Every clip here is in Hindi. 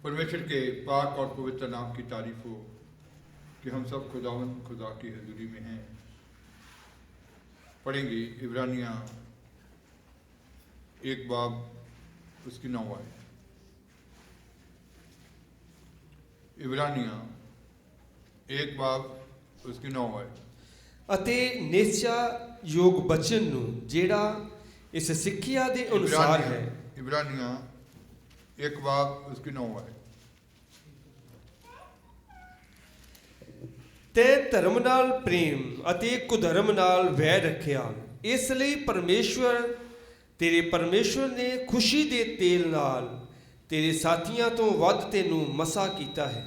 परमेश्वर के पाक और पवित्र नाम की तारीफ हो कि हम सब खुदावंद खुदा की हजूरी में हैं। पढ़ेंगे इब्रानियाँ 1 बाब उसकी 9 आयत। इब्रानियाँ 1 बाब उसकी 9 आयत। ਅਤੇ ਨਿਸ਼ਚਾ ਯੋਗ ਬਚਨ ਨੂੰ ਜਿਹੜਾ ਇਸ ਸਿੱਖਿਆ ਦੇ ਅਨੁਸਾਰ ਹੈ। इब्रानियाँ 1 बाब उसकी 9 आयत। ਤੇ ਧਰਮ ਨਾਲ ਪ੍ਰੇਮ ਅਤੇ ਕੁਧਰਮ ਨਾਲ ਵੈਰ ਰੱਖਿਆ, ਇਸ ਲਈ ਤੇਰੇ ਪਰਮੇਸ਼ਵਰ ਨੇ ਖੁਸ਼ੀ ਦੇ ਤੇਲ ਨਾਲ ਤੇਰੇ ਸਾਥੀਆਂ ਤੋਂ ਵੱਧ ਤੈਨੂੰ ਮਸਾ ਕੀਤਾ ਹੈ।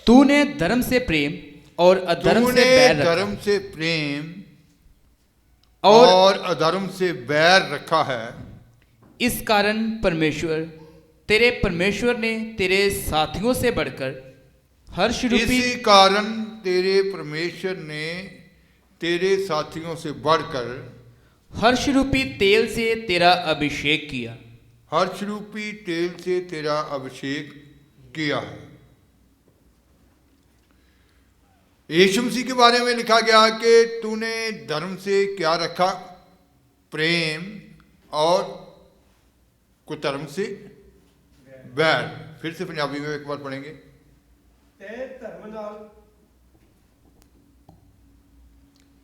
तूने धर्म से प्रेम और अधर्म से बैर रखा। धर्म से प्रेम और अधर्म से बैर रखा है। इस कारण तेरे परमेश्वर ने तेरे साथियों से बढ़कर हर्षरूपी इसी कारण तेरे परमेश्वर ने तेरे साथियों से बढ़कर हर्षरूपी तेल से तेरा अभिषेक किया। हर्षरूपी तेल से तेरा अभिषेक किया है। यीशु मसीह के बारे में लिखा गया कि तूने धर्म से क्या रखा? प्रेम और कुधर्म से बैर। फिर से पंजाबी में एक बार पढ़ेंगे।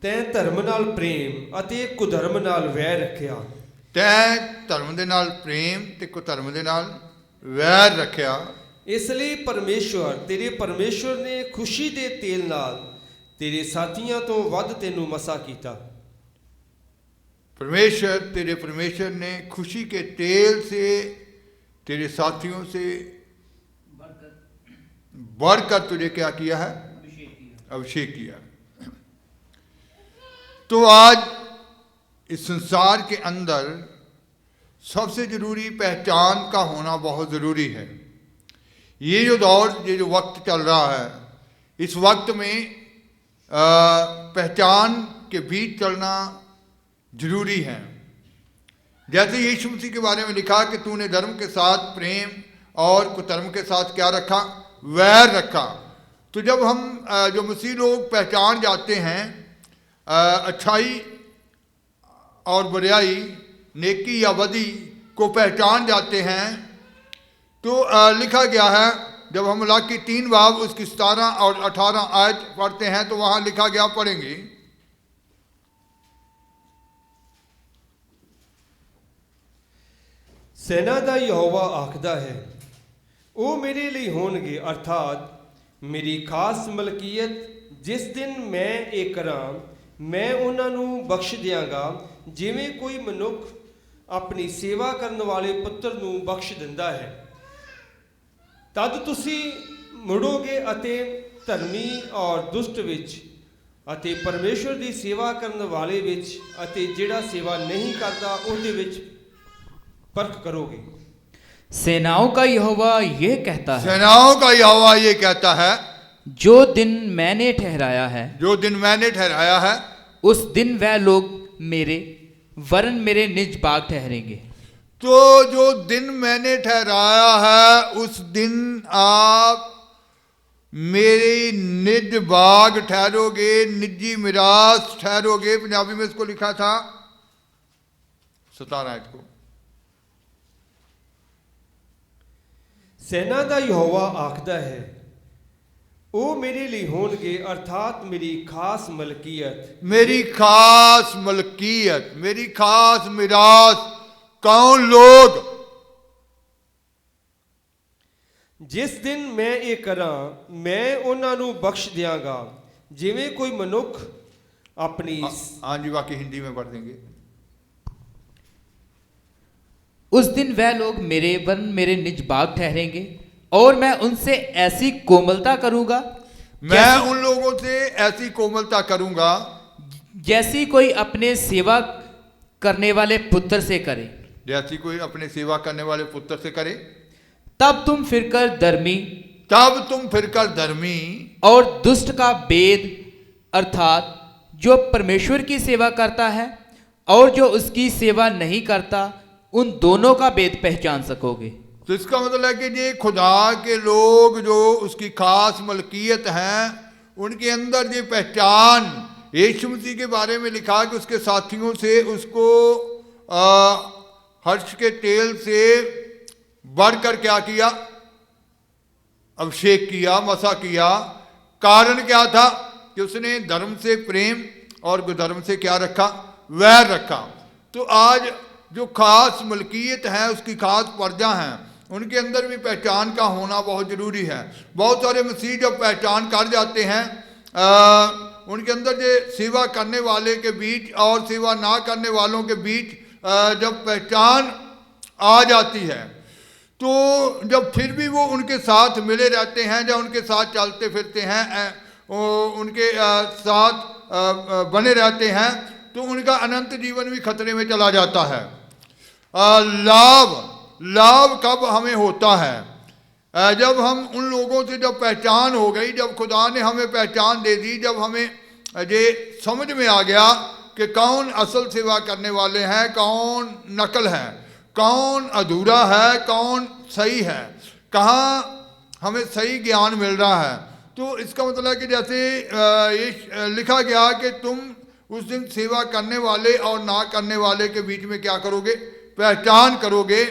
ਤੈਂ ਧਰਮ ਨਾਲ ਪ੍ਰੇਮ ਅਤੇ ਕੁਧਰਮ ਨਾਲ ਵੈਰ ਰੱਖਿਆ। ਤੈਂ ਧਰਮ ਦੇ ਨਾਲ ਪ੍ਰੇਮ ਤੇ ਕੁਧਰਮ ਦੇ ਨਾਲ ਵੈਰ ਰੱਖਿਆ। ਇਸ ਲਈ ਤੇਰੇ ਪਰਮੇਸ਼ਵਰ ਨੇ ਖੁਸ਼ੀ ਦੇ ਤੇਲ ਨਾਲ ਤੇਰੇ ਸਾਥੀਆਂ ਤੋਂ ਵੱਧ ਤੈਨੂੰ ਮਸਾ ਕੀਤਾ। तेरे परमेश्वर ने खुशी के तेल से तेरे साथियों से बढ़कर तुझे क्या किया है? अभिषेक किया। तो आज इस संसार के अंदर सबसे जरूरी पहचान का होना बहुत ज़रूरी है। ये जो दौर, ये जो वक्त चल रहा है, इस वक्त में पहचान के बीच चलना जरूरी है। जैसे यीशु मसीह के बारे में लिखा कि तूने धर्म के साथ प्रेम और कुधर्म के साथ क्या रखा? वैर रखा। तो जब हम जो मसीह लोग पहचान जाते हैं अच्छाई और बुराई, नेकी या बदी को पहचान जाते हैं, तो लिखा गया है, जब हम मलाकी 3 बाब उसकी 17 और 18 आयत पढ़ते हैं तो वहाँ लिखा गया, पढ़ेंगे। सेना ਦਾ ਯਹੋਵਾ ਆਖਦਾ ਹੈ, ਉਹ ਮੇਰੇ ਲਈ ਹੋਣਗੇ, ਅਰਥਾਤ ਮੇਰੀ ਖਾਸ ਮਲਕੀਅਤ। ਜਿਸ ਦਿਨ ਮੈਂ ਇਹ ਕਰਾਂ, ਮੈਂ ਉਹਨਾਂ ਨੂੰ ਬਖਸ਼ ਦਿਆਂਗਾ, ਜਿਵੇਂ ਕੋਈ ਮਨੁੱਖ ਆਪਣੀ ਸੇਵਾ ਕਰਨ ਵਾਲੇ ਪੁੱਤਰ ਨੂੰ ਬਖਸ਼ ਦਿੰਦਾ ਹੈ। ਤਦ ਤੁਸੀਂ ਮੁੜੋਗੇ ਅਤੇ ਧਰਮੀ ਔਰ ਦੁਸ਼ਟ ਵਿੱਚ ਅਤੇ ਪਰਮੇਸ਼ਵਰ ਦੀ ਸੇਵਾ ਕਰਨ ਵਾਲੇ ਵਿੱਚ ਅਤੇ ਜਿਹੜਾ ਸੇਵਾ ਨਹੀਂ ਕਰਦਾ ਉਹਦੇ ਵਿੱਚ फर्क करोगे। सेनाओं का यहोवा ये कहता है, सेनाओं का यहोवा ये कहता है, जो दिन मैंने ठहराया है, जो दिन मैंने ठहराया है, उस दिन वह लोग मेरे निज बाग ठहरेंगे। तो जो दिन मैंने ठहराया है उस दिन आप मेरे निज बाग ठहरोगे, निजी मिरास ठहरोगे। पंजाबी में इसको लिखा था 17 आयत को। सेना ਦਾ ਯਹੋਵਾ ਆਖਦਾ ਹੈ, ਉਹ ਮੇਰੇ ਲਈ ਹੋਣਗੇ, ਅਰਥਾਤ ਮੇਰੀ ਖਾਸ ਮਲਕੀਅਤ। मेरी खास मलकियत, मेरी खास मिरास। कौन लोग? ਜਿਸ ਦਿਨ ਮੈਂ ਇਹ ਕਰਾਂ, ਮੈਂ ਉਹਨਾਂ ਨੂੰ ਬਖਸ਼ ਦਿਆਂਗਾ, ਜਿਵੇਂ ਕੋਈ ਮਨੁੱਖ ਆਪਣੀ। हाँ जी, बाकी हिंदी में पढ़ देंगे। उस दिन वह लोग मेरे निज बाग ठहरेंगे और मैं उनसे ऐसी कोमलता करूंगा, मैं उन लोगों से ऐसी कोमलता करूंगा जैसी कोई अपने सेवा करने वाले पुत्र से करे, जैसी कोई अपने सेवा करने वाले पुत्र से करे, तब तुम फिरकर धर्मी तब तुम फिरकर धर्मी और दुष्ट का भेद अर्थात जो परमेश्वर की सेवा करता है और जो उसकी सेवा नहीं करता, उन दोनों का भेद पहचान सकोगे। तो इसका मतलब है कि ये खुदा के लोग जो उसकी खास मलकियत हैं, उनके अंदर ये पहचान, यीशु मसीह के बारे में लिखा कि उसके साथियों से उसको हर्ष के तेल से बढ़कर क्या किया, अभिषेक किया, मसा किया। कारण क्या था कि उसने धर्म से प्रेम और कुधर्म से क्या रखा, वैर रखा। तो आज जो खास मलकियत है, उसकी खास प्रजा हैं, उनके अंदर भी पहचान का होना बहुत ज़रूरी है। बहुत सारे मसीह जब पहचान कर जाते हैं, उनके अंदर जो सेवा करने वाले के बीच और सेवा ना करने वालों के बीच जब पहचान आ जाती है, तो जब फिर भी वो उनके साथ मिले रहते हैं, जब उनके साथ चलते फिरते हैं, उनके साथ बने रहते हैं, तो उनका अनंत जीवन भी खतरे में चला जाता है। लाभ कब हमें होता है, जब हम उन लोगों से जब पहचान हो गई, जब खुदा ने हमें पहचान दे दी, जब हमें ये समझ में आ गया कि कौन असल सेवा करने वाले हैं, कौन नकल है, कौन अधूरा है, कौन सही है, कहाँ हमें सही ज्ञान मिल रहा है। तो इसका मतलब है कि जैसे ये लिखा गया कि तुम उस दिन सेवा करने वाले और ना करने वाले के बीच में क्या करोगे, पहचान करोगे।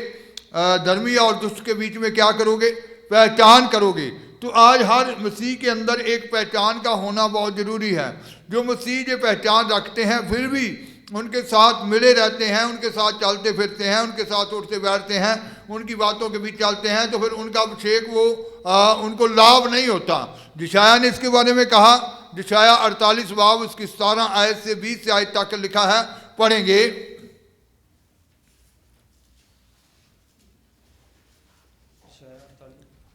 धर्मी और दुष्ट के बीच में क्या करोगे, पहचान करोगे। तो आज हर मसीह के अंदर एक पहचान का होना बहुत ज़रूरी है। जो मसीह ये पहचान रखते हैं, फिर भी उनके साथ मिले रहते हैं, उनके साथ चलते फिरते हैं, उनके साथ उठते बैठते हैं, उनकी बातों के बीच चलते हैं, तो फिर उनका अभिषेक वो उनको लाभ नहीं होता। यशायाह ने इसके बारे में कहा, यशायाह 48 बाब उसकी 17 आयत से 20 आयत तक लिखा है, पढ़ेंगे।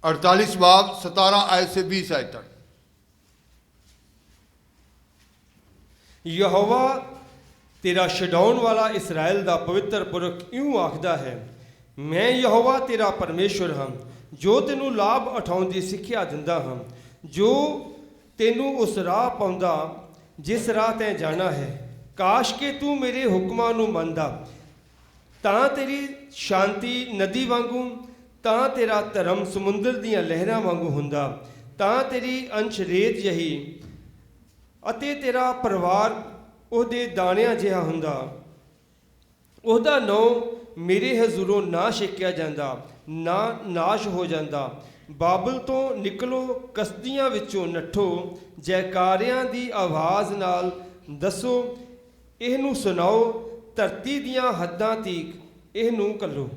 48 बाब 17 आयत से 20 आयत तक। यहोवा तेरा छडाउण वाला इसराइल दा पवित्र पुरख इਉਂ आखदा है, मैं यहोवा तेरा परमेश्वर हाँ, जो तेनू लाभ उठाउण दी सिੱਖਿਆ दिंदा हाँ, जो तेनू उस राह पाउंदा जिस राह तैं जाना है। काश के तू मेरे हुक्मां नू मनदा, तां तेरी शांति नदी वांगू, तां तेरा धर्म समुंदर दीआं लहरां वांगू हुंदा, तां तेरी अंश रेत जही अते तेरा परिवार ਉਹਦੇ ਦਾਣਿਆਂ ਜਿਹਾ ਹੁੰਦਾ। ਉਹਦਾ ਨਾਂ ਮੇਰੇ ਹਜ਼ੂਰੋਂ ਨਾ ਛੇਕਿਆ ਜਾਂਦਾ, ਨਾ ਨਾਸ਼ ਹੋ ਜਾਂਦਾ। ਬਾਬਲ ਤੋਂ ਨਿਕਲੋ, ਕਸਦੀਆਂ ਵਿੱਚੋਂ ਨੱਠੋ, ਜੈਕਾਰਿਆਂ ਦੀ ਆਵਾਜ਼ ਨਾਲ ਦੱਸੋ, ਇਹਨੂੰ ਸੁਣਾਓ, ਧਰਤੀ ਦੀਆਂ ਹੱਦਾਂ ਤੀਕ ਇਹਨੂੰ ਕੱਲੋ।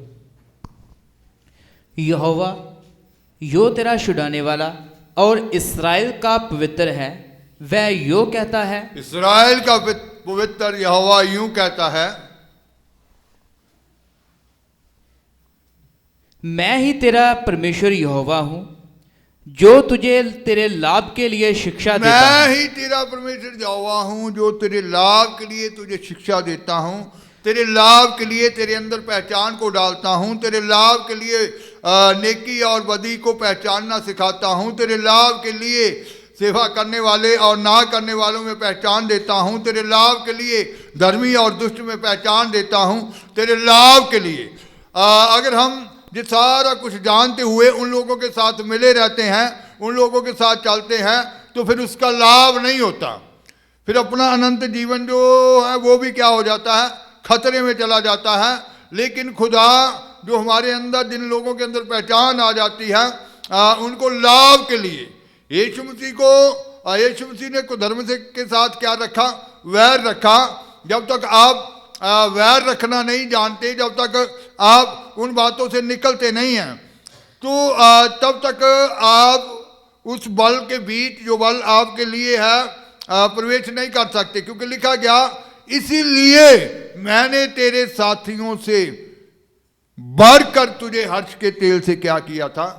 यहोवा यो तेरा छुड़ाने वाला और इस्राएल का पवित्र है, वह यो कहता है, इस्राएल का पवित्र यहोवा यूं कहता है, मैं ही तेरा परमेश्वर यहोवा हूँ, जो तुझे तेरे लाभ के लिए शिक्षा देता मैं हूँ। ही तेरा परमेश्वर यहोवा हूँ, जो तेरे लाभ के लिए तुझे शिक्षा देता हूँ, तेरे लाभ के लिए तेरे अंदर पहचान को डालता हूँ, तेरे लाभ के लिए नेकी और बदी को पहचानना सिखाता हूँ, तेरे लाभ के लिए सेवा करने वाले और ना करने वालों में पहचान देता हूँ, तेरे लाभ के लिए धर्मी और दुष्ट में पहचान देता हूँ, तेरे लाभ के लिए। अगर हम ये सारा कुछ जानते हुए उन लोगों के साथ मिले रहते हैं, उन लोगों के साथ चलते हैं, तो फिर उसका लाभ नहीं होता। फिर अपना अनंत जीवन जो है वो भी क्या हो जाता है, खतरे में चला जाता है। लेकिन खुदा जो हमारे अंदर, जिन लोगों के अंदर पहचान आ जाती है, उनको लाभ के लिए यीशु मसीह ने कुधर्म से के साथ क्या रखा, वैर रखा। जब तक आप वैर रखना नहीं जानते, जब तक आप उन बातों से निकलते नहीं हैं, तो तब तक आप उस बल के बीच, जो बल आपके लिए है, प्रवेश नहीं कर सकते। क्योंकि लिखा गया, इसीलिए मैंने तेरे साथियों से बढ़कर तुझे हर्ष के तेल से क्या किया था,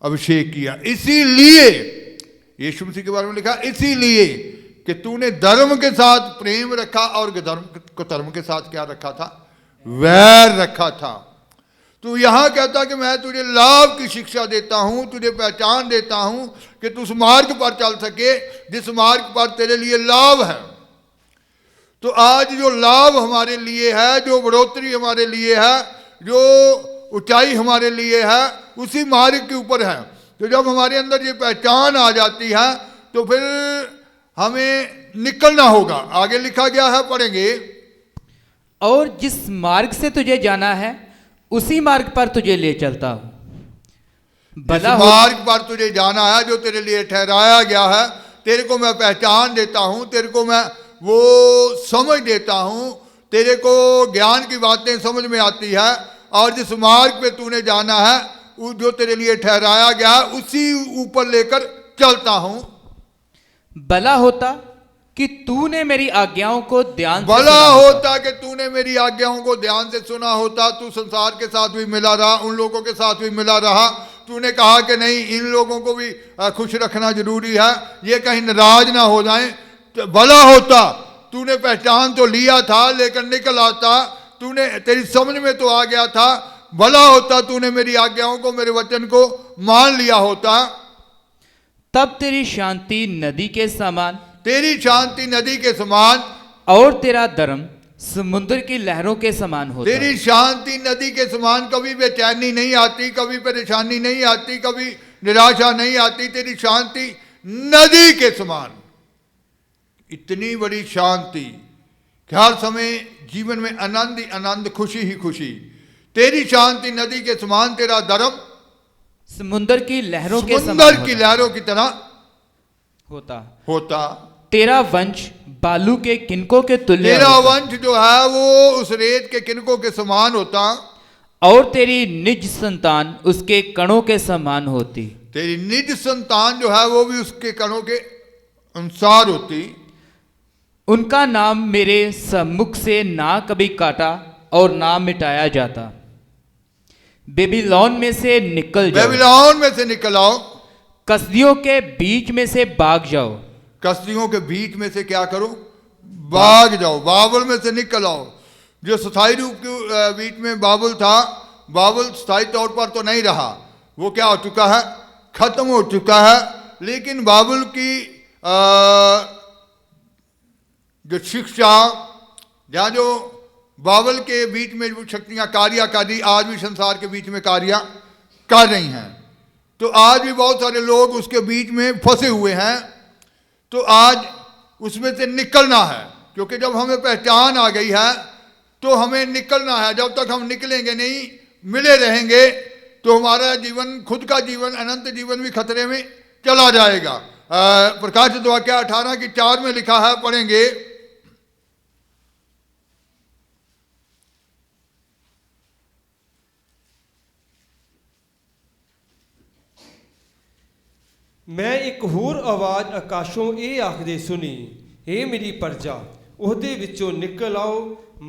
अभिषेक किया। इसीलिए यीशु मसीह के बारे में लिखा, इसीलिए कि तूने धर्म के साथ प्रेम रखा और कुधर्म के साथ क्या रखा था? वैर रखा था। तो यहां कहता कि मैं तुझे लाभ की शिक्षा देता हूं, तुझे पहचान देता हूं कि तू उस मार्ग पर चल सके जिस मार्ग पर तेरे लिए लाभ है। तो आज जो लाभ हमारे लिए है, जो बढ़ोतरी हमारे लिए है, जो ऊंचाई हमारे लिए है, उसी मार्ग के ऊपर है। तो जब हमारे अंदर ये पहचान आ जाती है तो फिर हमें निकलना होगा। आगे लिखा गया है, पढ़ेंगे। और जिस मार्ग से तुझे जाना है उसी मार्ग पर तुझे ले चलता हूं। जिस मार्ग पर तुझे जाना है, जो तेरे लिए ठहराया गया है, तेरे को मैं पहचान देता हूं, तेरे को मैं वो समझ देता हूं, तेरे को ज्ञान की बातें समझ में आती है। और जिस मार्ग पे तूने जाना है, जो तेरे लिए ठहराया गया है, उसी ऊपर लेकर चलता हूं। भला होता कि तूने मेरी आज्ञाओं को ध्यान से भला सुना होता कि तूने मेरी आज्ञाओं को ध्यान से सुना होता। तू संसार के साथ भी मिला रहा, उन लोगों के साथ भी मिला रहा। तूने कहा कि नहीं, इन लोगों को भी खुश रखना जरूरी है, ये कहीं नाराज ना हो जाएं। तो भला होता, तूने पहचान तो लिया था लेकिन निकल आता, तूने, तेरी समझ में तो आ गया था। भला होता तूने मेरी आज्ञाओं को, मेरे वचन को मान लिया होता। तब तेरी शांति नदी के समान, तेरी शांति नदी के समान, और तेरा धर्म समुद्र की लहरों के समान होता। तेरी शांति नदी के समान। कभी बेचैनी नहीं आती, कभी परेशानी नहीं आती, कभी निराशा नहीं आती। तेरी शांति नदी के समान। इतनी बड़ी शांति कि हर समय जीवन में आनंद ही आनंद, खुशी ही खुशी। तेरी शांति नदी के समान, तेरा धर्म समुद्र की लहरों के समान समुद्र की लहरों की तरह होता। तेरा वंश बालू के किनकों के तुल्य तेरा होता। वंश जो है वो उस रेत के किनकों के समान होता। और तेरी निज संतान उसके कणों के समान होती। तेरी निज संतान जो है वो भी उसके कणों के अनुसार होती। उनका नाम मेरे सम्मुख से ना कभी काटा और ना मिटाया जाता। बेबीलोन में से निकल जाओ, बेबीलोन में से निकल आओ, कसदियों के बीच में से भाग जाओ। कसदियों के बीच में से क्या करो? भाग जाओ, बाबुल में से निकल आओ। जो स्थायी रूप के बीच में बाबुल था, बाबुल स्थायी तौर पर तो नहीं रहा, वो क्या हो चुका है? खत्म हो चुका है। लेकिन बाबुल की जो शिक्षा, या जो बाबुल के बीच में जो शक्तियां कार्य कर रही, आज भी संसार के बीच में कार्य कर रही हैं। तो आज भी बहुत सारे लोग उसके बीच में फंसे हुए हैं। तो आज उसमें से निकलना है, क्योंकि जब हमें पहचान आ गई है तो हमें निकलना है। जब तक हम निकलेंगे नहीं, मिले रहेंगे, तो हमारा जीवन, खुद का जीवन, अनंत जीवन भी खतरे में चला जाएगा। प्रकाशित वाक्य 18:4 में लिखा है, पढ़ेंगे। मैं एक होर आवाज़ आकाशों ये आखदे सुनी, हे मेरी प्रजा, ਉਹਦੇ ਵਿੱਚੋਂ ਨਿਕਲ ਆਓ,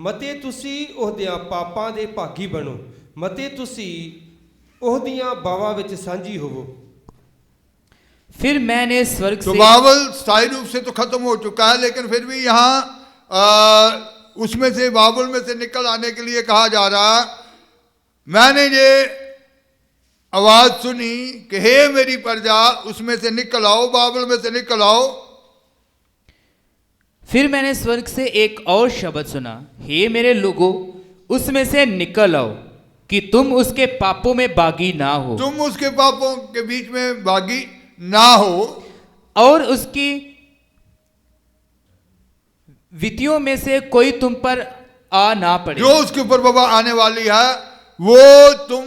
ਮਤੇ ਤੁਸੀਂ ਉਹਦਿਆਂ ਪਾਪਾਂ ਦੇ ਭਾਗੀ ਬਣੋ, ਮਤੇ ਤੁਸੀਂ ਉਹਦੀਆਂ ਬਾਵਾਂ ਵਿੱਚ ਸਾਂਝੀ ਹੋਵੋ। फिर मैंने स्वर्ग तो से, बाबुल स्थायी रूप से तो खत्म हो चुका है, लेकिन फिर भी यहाँ उसमें से, बाबुल में से निकल आने के लिए कहा जा रहा। मैंने ये आवाज सुनी कि हे मेरी प्रजा, उसमें से निकल आओ, बाबुल में से निकल आओ। फिर मैंने स्वर्ग से एक और शब्द सुना, हे मेरे लोगों, उसमें से निकल आओ कि तुम उसके पापों में बागी ना हो, तुम उसके पापों के बीच में बागी ना हो, और उसकी विधियों में से कोई तुम पर आ ना पड़े। जो उसके ऊपर वबा आने वाली है, वो तुम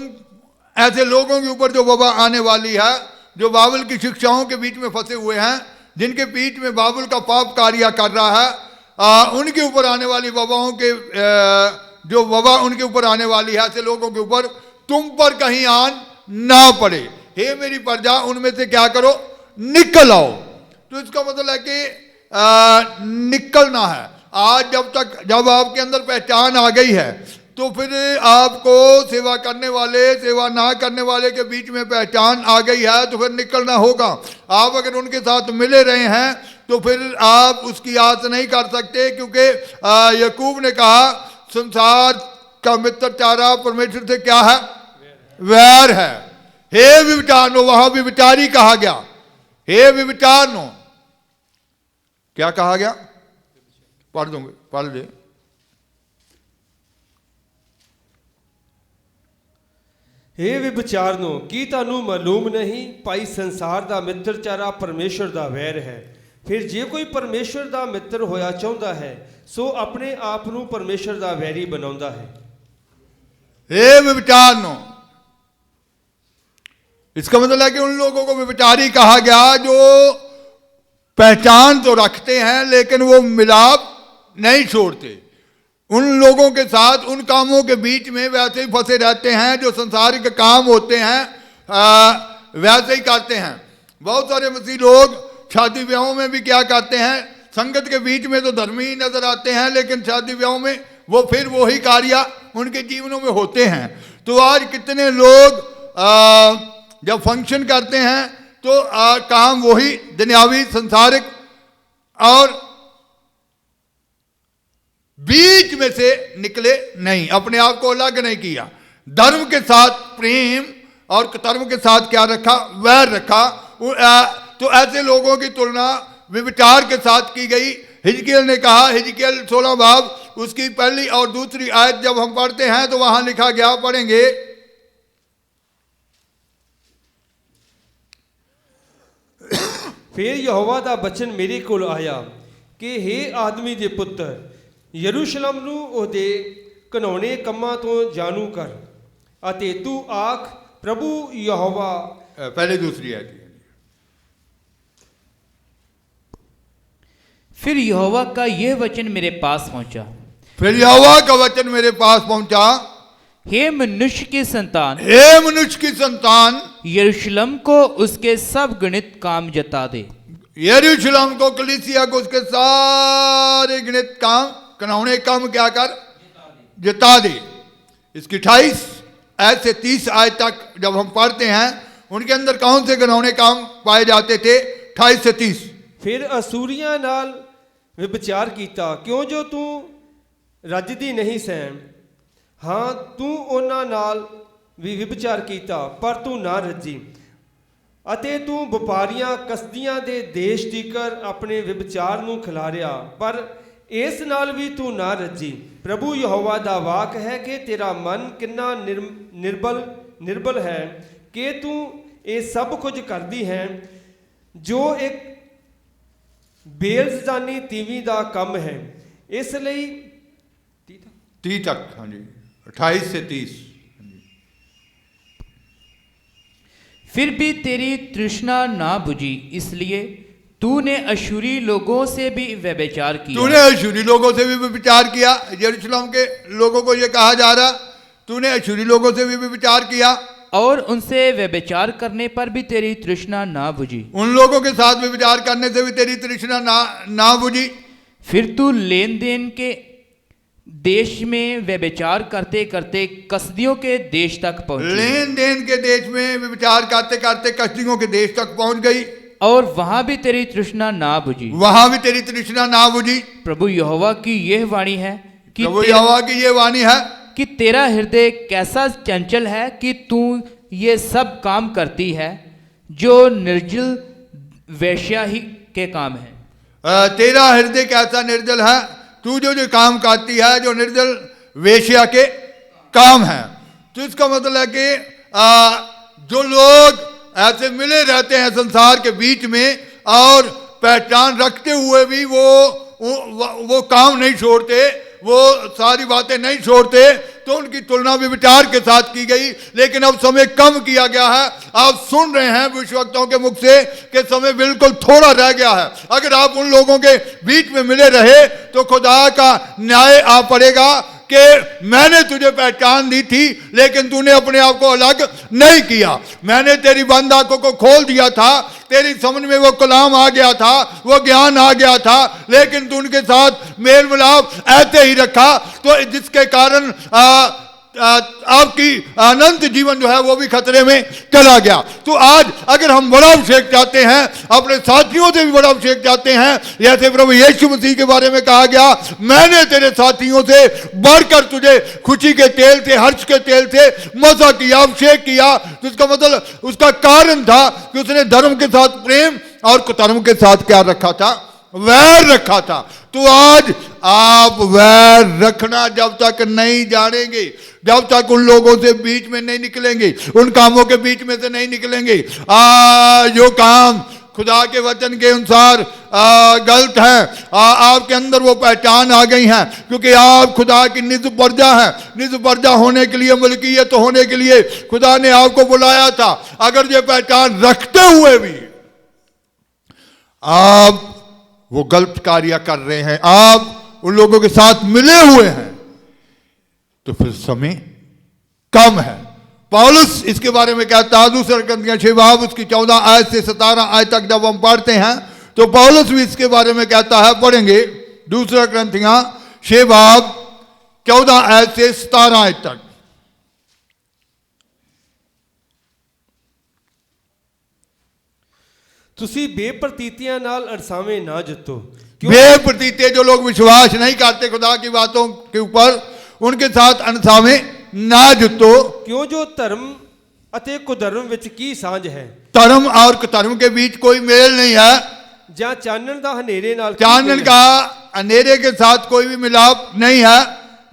ऐसे लोगों के ऊपर जो वबा आने वाली है, जो बाबुल की शिक्षाओं के बीच में फंसे हुए हैं, जिनके बीच में बाबुल का पाप कार्य कर रहा है, उनके ऊपर आने वाली वबाओं के, जो वबा उनके ऊपर आने वाली है, ऐसे लोगों के ऊपर तुम पर कहीं आन ना पड़े। हे मेरी प्रजा, उनमें से क्या करो? निकल आओ। तो इसका मतलब है कि निकलना है। आज जब आपके अंदर पहचान आ गई है, तो फिर आपको सेवा करने वाले, सेवा ना करने वाले के बीच में पहचान आ गई है, तो फिर निकलना होगा। आप अगर उनके साथ मिले रहे हैं तो फिर आप उसकी आस नहीं कर सकते, क्योंकि याकूब ने कहा संसार का मित्रचारा परमेश्वर से क्या है? वैर है। हे विचारनो, वहां भी विचारी कहा गया। हे विचारनो, क्या कहा गया? पढ़ दूंगे, पढ़ दे। हे ਵਿਚਾਰਨੋ, ਕੀ ਤੁਹਾਨੂੰ ਮਾਲੂਮ ਨਹੀਂ ਭਾਈ ਸੰਸਾਰ ਦਾ ਮਿੱਤਰਚਾਰਾ ਪਰਮੇਸ਼ਰ ਦਾ ਵੈਰ ਹੈ। ਫਿਰ ਜੇ ਕੋਈ ਪਰਮੇਸ਼ਰ ਦਾ ਮਿੱਤਰ ਹੋਇਆ ਚਾਹੁੰਦਾ ਹੈ ਸੋ ਆਪਣੇ ਆਪ ਨੂੰ ਪਰਮੇਸ਼ਰ ਦਾ ਵੈਰੀ ਬਣਾਉਂਦਾ ਹੈ। हे विचारनो, इसका मतलब है कि उन लोगों को विचारी कहा गया जो पहचान तो रखते हैं लेकिन वो मिलाप नहीं छोड़ते। उन लोगों के साथ उन कामों के बीच में वैसे ही फंसे रहते हैं, जो संसारिक काम होते हैं वैसे ही करते हैं। बहुत सारे मसीह लोग शादी ब्याहों में भी क्या करते हैं? संगत के बीच में तो धर्मी ही नजर आते हैं, लेकिन शादी ब्याहों में वो फिर वही कार्य उनके जीवनों में होते हैं। तो आज कितने लोग जब फंक्शन करते हैं तो काम वही दुनियावी संसारिक, और बीच में से निकले नहीं, अपने आप को अलग नहीं किया। धर्म के साथ प्रेम और कुधर्म के साथ क्या रखा? वैर रखा। तो ऐसे लोगों की तुलना विचार के साथ की गई। हिजकियेल ने कहा, हिजकियेल 16 बाब उसकी पहली और दूसरी आयत जब हम पढ़ते हैं तो वहां लिखा गया, पढ़ेंगे, ਫਿਰ ਯਹੋਵਾ ਦਾ ਬਚਨ ਮੇਰੇ ਕੋਲ ਆਇਆ ਕਿ हे ਆਦਮੀ ਦੇ ਪੁੱਤਰ, ਯਰੂਸ਼ਲਮ ਨੂੰ ਉਹਦੇ ਘਿਨਾਉਣੇ ਕੰਮਾਂ ਤੋਂ ਜਾਣੂ ਕਰ ਅਤੇ ਤੂੰ ਆਖ ਪ੍ਰਭੂ ਯਹੋਵਾ। पहले दूसरी आयत। फिर यहोवा का यह वचन मेरे पास पहुंचा। फिर यहोवा का वचन मेरे पास पहुंचा, हे मनुष्य की संतान, हे मनुष्य की संतान, यरूशलेम को उसके सब गणित काम जता दे। यरूशलेम को, कलीसिया को उसके सारे गणित काम, घिनौने काम क्या कर? जता दे। इसकी 28 आयत से 30 आयत तक जब हम पढ़ते हैं, उनके अंदर कौन से घिनौने काम पाए जाते थे? 28 से 30। ਫਿਰ ਅਸੂਰੀਆਂ ਨਾਲ ਵਿਚਾਰ ਕੀਤਾ, ਕਿਉਂ ਜੋ ਤੂੰ ਰੱਜਦੀ ਨਹੀਂ ਸੈਂ। ਹਾਂ, ਤੂੰ ਉਹਨਾਂ ਨਾਲ ਵੀ ਵਿਚਾਰ ਕੀਤਾ ਪਰ ਤੂੰ ਨਾ ਰੱਜੀ, ਅਤੇ ਤੂੰ ਵਪਾਰੀਆਂ ਕਸਦੀਆਂ ਦੇ ਦੇਸ਼ ਤੀਕਰ ਆਪਣੇ ਵਿਚਾਰ ਨੂੰ ਖਿਲਾਰਿਆ, ਪਰ ਇਸ ਨਾਲ ਵੀ ਤੂੰ ਨਾ ਰੱਜੀ। ਪ੍ਰਭੂ ਯਹੋਵਾ ਦਾ ਵਾਕ ਹੈ ਕਿ ਤੇਰਾ ਮਨ ਕਿੰਨਾ ਨਿਰਬਲ ਹੈ ਕਿ ਤੂੰ ਇਹ ਸਭ ਕੁਝ ਕਰਦੀ ਹੈ, ਜੋ ਇੱਕ ਬੇਲਜ਼ਾਨੀ ਤੀਵੀਂ ਦਾ ਕੰਮ ਹੈ। ਇਸ ਲਈ 30 तक, हाँ जी, 28 से 30। फिर भी तेरी तृष्णा ना बुझी, इसलिए तूने अशूरी लोगों से भी व्यभिचार किया। तूने अशूरी लोगों से भी व्यभिचार किया। यरूशलेम के लोगों को ये कहा जा रहा, तूने अशूरी लोगों से भी व्यभिचार किया, और उनसे व्यभिचार करने पर भी तेरी तृष्णा ना बुझी। उन लोगों के साथ व्यभिचार करने से भी तेरी तृष्णा ना बुझी। फिर तू लेन देन के देश में व्यभिचार करते करते कसदियों के देश तक पहुंची। लेन देन के देश में व्यभिचार करते करते कसदियों के देश तक पहुंच गई, और वहां भी तेरी तृष्णा ना बुझी। वहां भी तेरी तृष्णा ना बुझी। प्रभु यहोवा की यह वाणी है कि प्रभु यहोवा की ये वाणी है कि तेरा हृदय कैसा चंचल है कि तू ये सब काम करती है जो निर्जल वेश्या ही के काम है। तेरा हृदय कैसा निर्जल है, तू जो काम करती है जो निर्जल वेश्या के काम है। तो इसका मतलब है कि जो लोग ऐसे मिले रहते हैं संसार के बीच में और पहचान रखते हुए भी वो काम नहीं छोड़ते, वो सारी बातें नहीं छोड़ते, तो उनकी तुलना भी विचार के साथ की गई। लेकिन अब समय कम किया गया है। आप सुन रहे हैं भविष्यवक्ताओं के मुख से कि समय बिल्कुल थोड़ा रह गया है। अगर आप उन लोगों के बीच में मिले रहे तो खुदा का न्याय आ पड़ेगा कि मैंने तुझे पहचान दी थी लेकिन तूने अपने आप को अलग नहीं किया। मैंने तेरी बंद आंखों को खोल दिया था, तेरी समझ में वो कलाम आ गया था, वो ज्ञान आ गया था, लेकिन तू उनके साथ मेल मिलाप ऐसे ही रखा। तो जिसके कारण आपकी अनंत जीवन जो है वो भी खतरे में चला गया। तो आज अगर हम बड़ा अभिषेक चाहते हैं, अपने साथियों से भी बड़ा अभिषेक चाहते हैं, जैसे प्रभु यीशु मसीह के बारे में कहा गया, मैंने तेरे साथियों से बढ़कर तुझे खुशी के तेल से, हर्ष के तेल से मजा किया, अभिषेक किया। तो इसका मतलब, उसका कारण था कि उसने धर्म के साथ प्रेम और कुधर्म के साथ क्या रखा था? वैर रखा था। तो आज आप वैर रखना जब तक नहीं जानेंगे, जब तक उन लोगों से बीच में नहीं निकलेंगे, उन कामों के बीच में से नहीं निकलेंगे जो काम खुदा के वचन के अनुसार गलत है, आपके अंदर वो पहचान आ गई है, क्योंकि आप खुदा की निज प्रजा है। निज प्रजा होने के लिए, मलकियत होने के लिए खुदा ने आपको बुलाया था। अगर ये पहचान रखते हुए भी आप वो गलत कार्य कर रहे हैं, आप उन लोगों के साथ मिले हुए हैं, तो फिर समय कम है। पौलुस इसके बारे में कहता है, दूसरा कुरिन्थियों 6 बाब उसकी 14 आयत से 17 आयत तक जब हम पढ़ते हैं तो पौलुस भी इसके बारे में कहता है। पढ़ेंगे दूसरा कुरिन्थियों 6 बाब 14 आयत से 17 आयत तक। ਤੁਸੀਂ ਬੇਪ੍ਰਤੀਤੀਆਂ ਨਾਲ ਅਰਸਾਵੇਂ ਨਾ ਜੁੱਤੋ। बेप्रतीते जो लोग विश्वास नहीं करते खुदा की बातों के ऊपर, उनके साथ अनसावे ना जुटो। क्यों जो धर्म ਅਤੇ ਕੁਧਰਮ ਵਿੱਚ ਕੀ ਸਾਂਝ ਹੈ? धर्म और कुधर्म के बीच कोई मेल नहीं है। ਜਾਂ ਚਾਨਣ ਦਾ ਹਨੇਰੇ ਨਾਲ ਕੀ चानन ਮੇਲ का ਹੈ? अंधेरे के साथ कोई भी मिलाप नहीं है।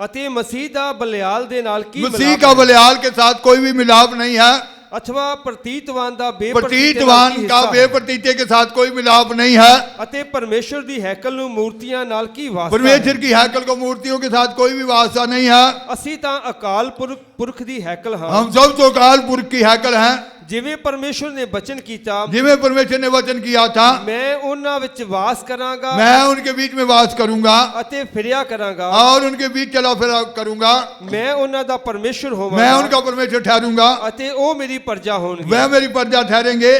ਅਤੇ ਮਸੀਹ ਦਾ ਬਲਿਆਲ ਦੇ ਨਾਲ ਕੀ मसीह ਮਿਲਾਪ का ਹੈ? बलियाल के साथ कोई भी मिलाप नहीं है। अथवा प्रतीतवान ਦਾ ਬੇਪ੍ਰਤੀਤੇ ਨਾਲ प्रतीतवान ਕੀ का ਹਿੱਸਾ ਹੈ? बेप्रतीते के साथ कोई मिलाप नहीं है। ਅਤੇ ਪਰਮੇਸ਼ਰ ਦੀ ਹੈਕਲ ਨੂੰ ਮੂਰਤੀਆਂ ਨਾਲ ਕੀ ਵਾਸਤਾ ਹੈ? परमेश्वर की हैकल को मूर्तियों के साथ कोई भी वास्ता नहीं है। ਅਸੀਂ ਤਾਂ ਅਕਾਲ ਪੁਰਖ ਦੀ ਹੈਕਲ ਹਾਂ। हम सब तो अकाल पुरख की हैकल हैं। ਜਿਵੇਂ ਪਰਮੇਸ਼ਰ ਨੇ ਬਚਨ ਕੀਤਾ, जिन्हें परमेश्वर ने वचन किया था, ਮੈਂ ਉਹਨਾਂ ਵਿੱਚ ਵਾਸ ਕਰਾਂਗਾ मैं उनके बीच में वास करूंगा ਅਤੇ ਫਿਰਿਆ ਕਰਾਂਗਾ। और उनके बीच चला फिरा करूंगा। ਮੈਂ ਉਹਨਾਂ ਦਾ ਪਰਮੇਸ਼ਰ मैं ਹੋਵਾਂਗਾ उनका परमेश्वर ठहरूंगा, ਅਤੇ ਉਹ ਮੇਰੀ ਪ੍ਰਜਾ ਹੋਣਗੇ। वह मेरी प्रजा ठहरेंगे।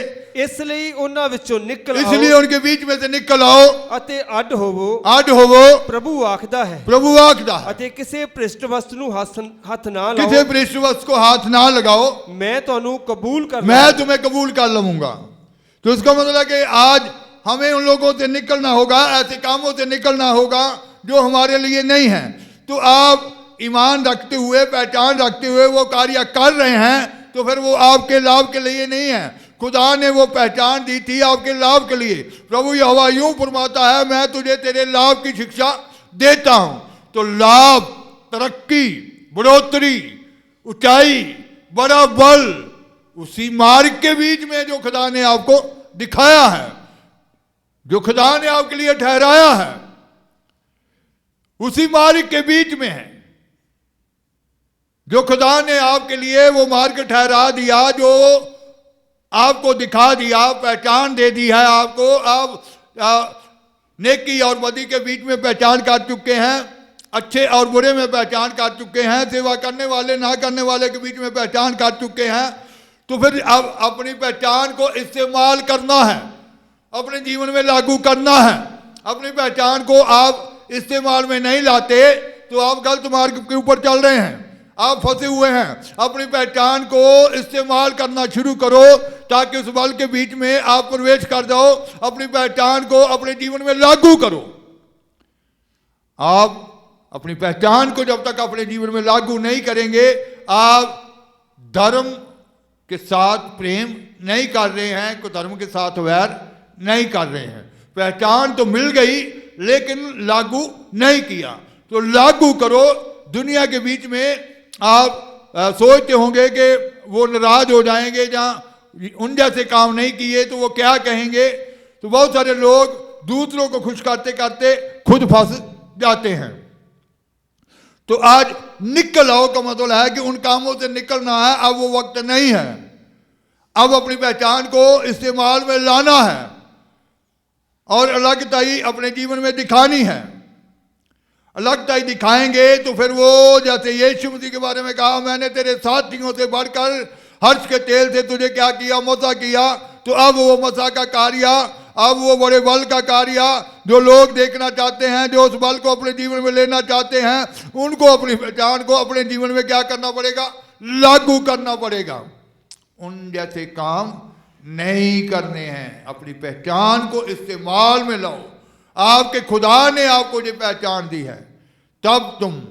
ਇਸ ਲਈ ਉਹਨਾਂ ਵਿੱਚੋਂ ਨਿਕਲ इसलिए ਆਓ उनके बीच में से निकल आओ, ਅਤੇ ਅੱਡ ਹੋਵੋ। आड होवो। ਪ੍ਰਭੂ ਆਖਦਾ ਹੈ। प्रभु आखदा है, ਅਤੇ ਕਿਸੇ ਭ੍ਰਿਸ਼ਟ ਵਸਤੂ ਨੂੰ ਹੱਥ ਨਾ किसी ਲਾਓ। पृष्ठ वस्तु को हाथ ना लगाओ, ਮੈਂ ਤੁਹਾਨੂੰ ਕਬੂਲ ਕਰ मैं तुम्हें कबूल कर लूंगा। तो इसका मतलब है कि आज हमें उन लोगों से निकलना होगा, ऐसे कामों से निकलना होगा जो हमारे लिए नहीं है। तो आप ईमान रखते हुए, पहचान रखते हुए वो कार्य कर रहे हैं, तो फिर वो आपके लाभ के लिए नहीं है। खुदा ने वो पहचान दी थी आपके लाभ के लिए। प्रभु यहोवा यूं फरमाता है, मैं तुझे तेरे लाभ की शिक्षा देता हूं। तो लाभ, तरक्की, बढ़ोतरी, ऊंचाई, बड़ा बल उसी मार्ग के बीच में जो खुदा ने आपको दिखाया है, जो खुदा ने आपके लिए ठहराया है, उसी मार्ग के बीच में है। जो खुदा ने आपके लिए वो मार्ग ठहरा दिया, जो आपको दिखा दिया, पहचान दे दी है आपको। आप नेकी और बदी के बीच में पहचान कर चुके हैं, अच्छे और बुरे में पहचान कर चुके हैं, सेवा करने वाले ना करने वाले के बीच में पहचान कर चुके हैं। तो फिर अब अपनी पहचान को इस्तेमाल करना है, अपने जीवन में लागू करना है। अपनी पहचान को आप इस्तेमाल में नहीं लाते तो आप गलत मार्ग के ऊपर चल रहे हैं, आप फंसे हुए हैं। अपनी पहचान को इस्तेमाल करना शुरू करो ताकि उस बल के बीच में आप प्रवेश कर जाओ। अपनी पहचान को अपने जीवन में लागू करो। आप अपनी पहचान को जब तक अपने जीवन में लागू नहीं करेंगे, आप धर्म के साथ प्रेम नहीं कर रहे हैं, कुधर्म के साथ वैर नहीं कर रहे हैं। पहचान तो मिल गई लेकिन लागू नहीं किया। तो लागू करो। दुनिया के बीच में आप सोचते होंगे कि वो नाराज हो जाएंगे, जहाँ उन जैसे काम नहीं किए तो वो क्या कहेंगे। तो बहुत सारे लोग दूसरों को खुश करते करते खुद फंस जाते हैं। तो आज निकल आओ का मतलब है कि उन कामों से निकलना है। अब वो वक्त नहीं है, अब अपनी पहचान को इस्तेमाल में लाना है और अलगताई अपने जीवन में दिखानी है। अलगताई दिखाएंगे तो फिर वो, जैसे यीशु मसीह के बारे में कहा, मैंने तेरे साथियों से बढ़कर हर्ष के तेल से तुझे क्या किया, मसा किया। तो अब वो मसा का कार्य, अब वो बड़े बल का कार्य जो लोग देखना चाहते हैं, जो उस बल को अपने जीवन में लेना चाहते हैं, उनको अपनी पहचान को अपने जीवन में क्या करना पड़ेगा? लागू करना पड़ेगा। उन जैसे काम नहीं करने हैं। अपनी पहचान को इस्तेमाल में लाओ। आपके खुदा ने आपको जो पहचान दी है, तब तुम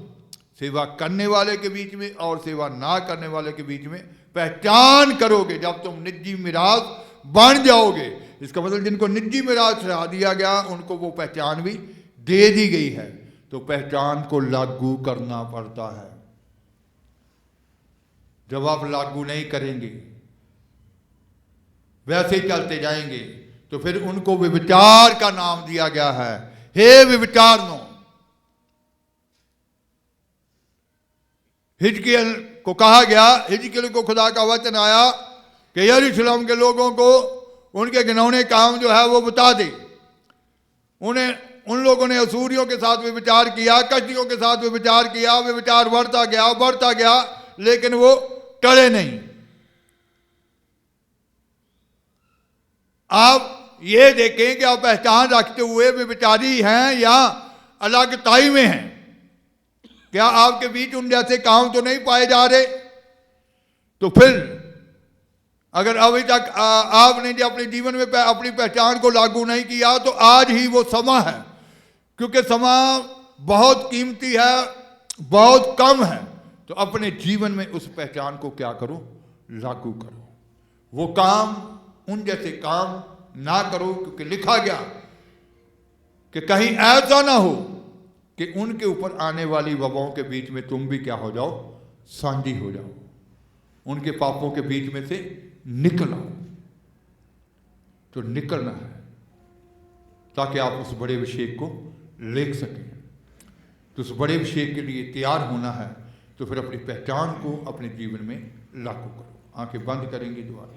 सेवा करने वाले के बीच में और सेवा ना करने वाले के बीच में पहचान करोगे। जब तुम निजी मिराज बन जाओगे, इसका मतलब जिनको निजी मिराज ठहरा दिया गया उनको वो पहचान भी दे दी गई है, तो पहचान को लागू करना पड़ता है। जब आप लागू नहीं करेंगे, वैसे ही चलते जाएंगे, तो फिर उनको व्यभिचार का नाम दिया गया है। हे व्यभिचारियों, हिजकिय्याह को कहा गया, हिजकिय्याह को खुदा का वचन आया कि यरूशलेम के लोगों को उनके घिनौने काम जो है वो बता दे। उन लोगों ने असूरियों के साथ व्यभिचार किया, कश्तियों के साथ व्यभिचार किया, व्यभिचार बढ़ता गया, लेकिन वो टले नहीं। आप ये देखें कि आप पहचान रखते हुए व्यभिचारी हैं या अलगताई में हैं। क्या आपके बीच उन जैसे काम तो नहीं पाए जा रहे? तो फिर अगर अभी तक आपने जो अपने जीवन में अपनी पहचान को लागू नहीं किया, तो आज ही वो समय है, क्योंकि समय बहुत कीमती है, बहुत कम है। तो अपने जीवन में उस पहचान को क्या करो? लागू करो। वो काम, उन जैसे काम ना करो, क्योंकि लिखा गया कि कहीं ऐसा ना हो कि उनके ऊपर आने वाली वबाओं के बीच में तुम भी क्या हो जाओ? सांझी हो जाओ। उनके पापों के बीच में से निकल आओ। तो निकलना है ताकि आप उस बड़े अभिषेक को ले सकें। तो उस बड़े अभिषेक के लिए तैयार होना है, तो फिर अपनी पहचान को अपने जीवन में लागू करो। आंखें बंद करेंगे, दुआ।